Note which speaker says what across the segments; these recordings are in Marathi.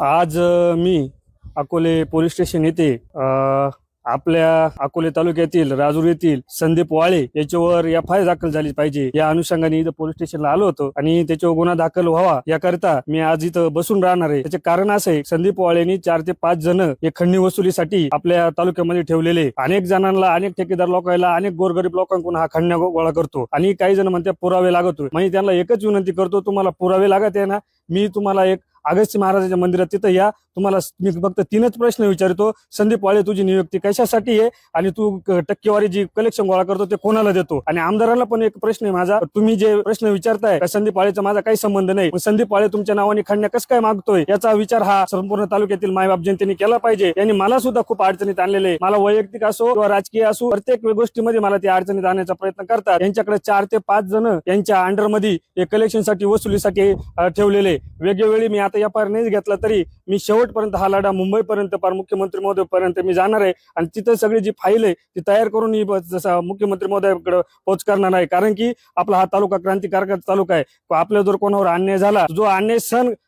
Speaker 1: आज मी अकोले पोलीस स्टेशन येथे आपल्या अकोले तालुक्यातील राजूर येथील संदीप वाळे याच्यावर एफआयआर दाखल झाली पाहिजे या अनुषंगाने इथं पोलीस स्टेशनला आलो होतो आणि त्याच्यावर गुन्हा दाखल व्हावा याकरिता मी आज इथं बसून राहणार आहे। त्याचे कारण असं आहे, संदीप वाळेंनी 4 ते 5 जण हे खंडणी वसुलीसाठी आपल्या तालुक्यामध्ये ठेवलेले, अनेक जणांना, अनेक ठेकेदार लोकांना, अनेक गोरगरीब लोकांकडून हा खंडण्या गोळा करतो आणि काही जण म्हणतात पुरावे लागतो। म्हणजे त्यांना एकच विनंती करतो, तुम्हाला पुरावे लागत आहे ना, मी तुम्हाला एक अगस्त्य महाराजांच्या मंदिरात तिथं या, तुम्हाला मी फक्त 3च प्रश्न विचारतो। संदीप वाळे, तुझी नियुक्ती कशासाठी आहे आणि तू टक्केवारी जी कलेक्शन गोळा करतो ते कोणाला देतो? आणि आमदारांना पण एक प्रश्न आहे माझा, तुम्ही जे प्रश्न विचारताय संदीप वाळेचा माझा काही संबंध नाही, पण संदीप वाळे तुमच्या नावाने खंडण्या कसं काय मागतोय याचा विचार हा संपूर्ण तालुक्यातील मायबाप जनतेने केला पाहिजे। यांनी मला सुद्धा खूप अडचणीत आणलेले, मला वैयक्तिक असो किंवा राजकीय असो प्रत्येक गोष्टीमध्ये मला ते अडचणीत आणण्याचा प्रयत्न करतात। यांच्याकडे 4 ते 5 जण यांच्या अंडरमध्ये हे कलेक्शनसाठी वसुलीसाठी ठेवलेले। वेगवेगळी मी आता एफआयआर नाही घेतला तरी मी शेवटपर्यंत हा लढा मुंबईपर्यंत पार मुख्यमंत्री महोदयपर्यंत मी जाणार आहे आणि तिथं सगळी जी फाईल आहे ती तयार करून जसा मुख्यमंत्री महोदयाकडे पोच करणार आहे। कारण की आपला हा तालुका क्रांतिकारक तालुका आहे। आपल्या जर कोणावर अन्याय झाला, जो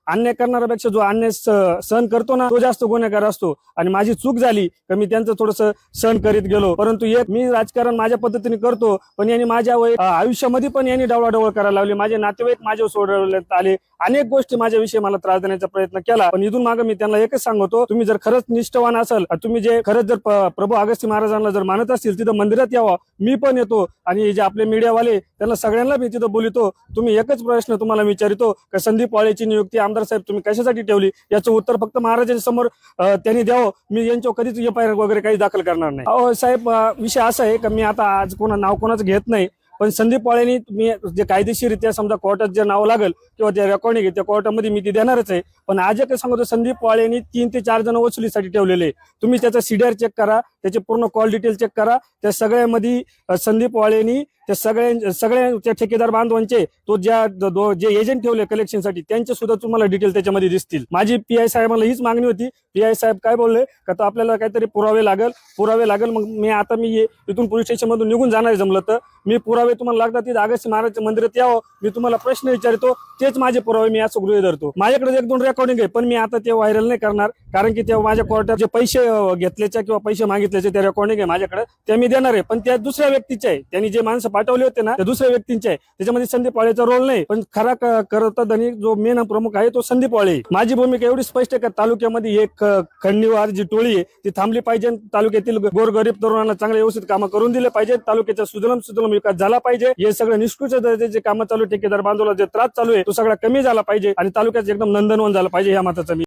Speaker 1: अन्याय करणाऱ्यापेक्षा जो अन्याय सहन करतो ना तो जास्त गुन्हेगार असतो। आणि माझी चूक झाली तर मी त्यांचं थोडस सहन करीत गेलो, परंतु एक मी राजकारण माझ्या पद्धतीने करतो, पण यांनी माझ्या आयुष्यामध्ये पण यांनी डावळाडवळ करायला लावली। माझे नातेवाईक माझ्यावर सोडवण्यात आले, अनेक गोष्टी माझ्याविषयी मला त्रास देण्याचा प्रयत्न केला। पण इथून मागे मी त्यांना एकच सांगतो, तुम्ही जर खरंच निष्ठावान असाल, तुम्ही जे खरंच जर प्रभू अगस्त्य महाराजांना जर मानत असतील, तिथं मंदिरात यावं, मी पण येतो। आणि जे आपले मीडियावाले त्यांना सगळ्यांना मी तिथं बोलतो, तुम्ही एकच प्रश्न तुम्हाला विचारतो का संदीप वाळेची नियुक्ती आमदार साहेब तुम्ही कशासाठी ठेवली, याचं उत्तर फक्त महाराजांच्या समोर त्यांनी द्यावं। मी यांच्यावर कधीच एफआयआर वगैरे काही दाखल करणार नाही। अहो साहेब, विषय असा आहे की मी आता आज नाव कोणाचं घेत नाही, पण संदीप वाळेंनी मी जे कायदेशीररित्या समजा कोर्टात जे नाव लागेल किंवा जे रेकॉर्डिंग आहे त्या कोर्टामध्ये मी ती देणारच आहे। पण आज एक सांगतो, संदीप वाळेंनी 3 ते 4 जण वसुलीसाठी ठेवलेले। तुम्ही त्याचा सीडीआर चेक करा, त्याचे पूर्ण कॉल डिटेल चेक करा, त्या सगळ्यामध्ये संदीप वाळेंनी त्या सगळ्या ठेकेदार बांधवांचे तो जे एजंट ठेवले कलेक्शनसाठी त्यांचे सुद्धा तुम्हाला डिटेल त्याच्यामध्ये दिसतील। माझी पीआय साहेबांना हीच मागणी होती। पीआय साहेब काय बोलले का आपल्याला काहीतरी पुरावे लागेल। मग मी इथून पोलीस स्टेशन मधून निघून जाणार, जमलं तर मी पुरावे तुम्हाला लागतात तिथे अगस्त्य महाराजच्या मंदिरात यावं, मी तुम्हाला प्रश्न विचारतो, तेच माझे पुरावे मी असं गृहीत धरतो। माझ्याकडे 1-2 रेकॉर्डिंग आहे, पण मी आता ते व्हायरल नाही करणार, कारण की तेव्हा माझ्या कोर्टात जे पैसे घेतल्याच्या किंवा पैसे मागितल्याचे ते रेकॉर्डिंग आहे माझ्याकडे, ते मी देणार आहे। पण त्या दुसऱ्या व्यक्तीचे आहे, त्यांनी जे माणसं पाठवले होते ना त्या दुसऱ्या व्यक्तींचे आहे, त्याच्यामध्ये संदीप वाळेचा रोल नाही। पण खरा करताना जो मेन प्रमुख आहे तो संदीप वाळे। माझी भूमिका एवढी स्पष्ट आहे का तालुक्यामध्ये एक खंडणीवार जी टोळी आहे ती थांबली पाहिजे, तालुक्यातील गोरगरीब तरुणांना चांगले व्यवस्थित कामं करून दिले पाहिजे, तालुक्याचा सुजलम विकास झाला पाहिजे, हे सगळं निष्कृष्ट दर्जाचे कामं चालू, ठेकेदार बांधवाला जे त्रास चालू आहे तो सगळा कमी झाला पाहिजे आणि तालुक्यात एकदम नंदनवन झाला पाहिजे, या मताचा मी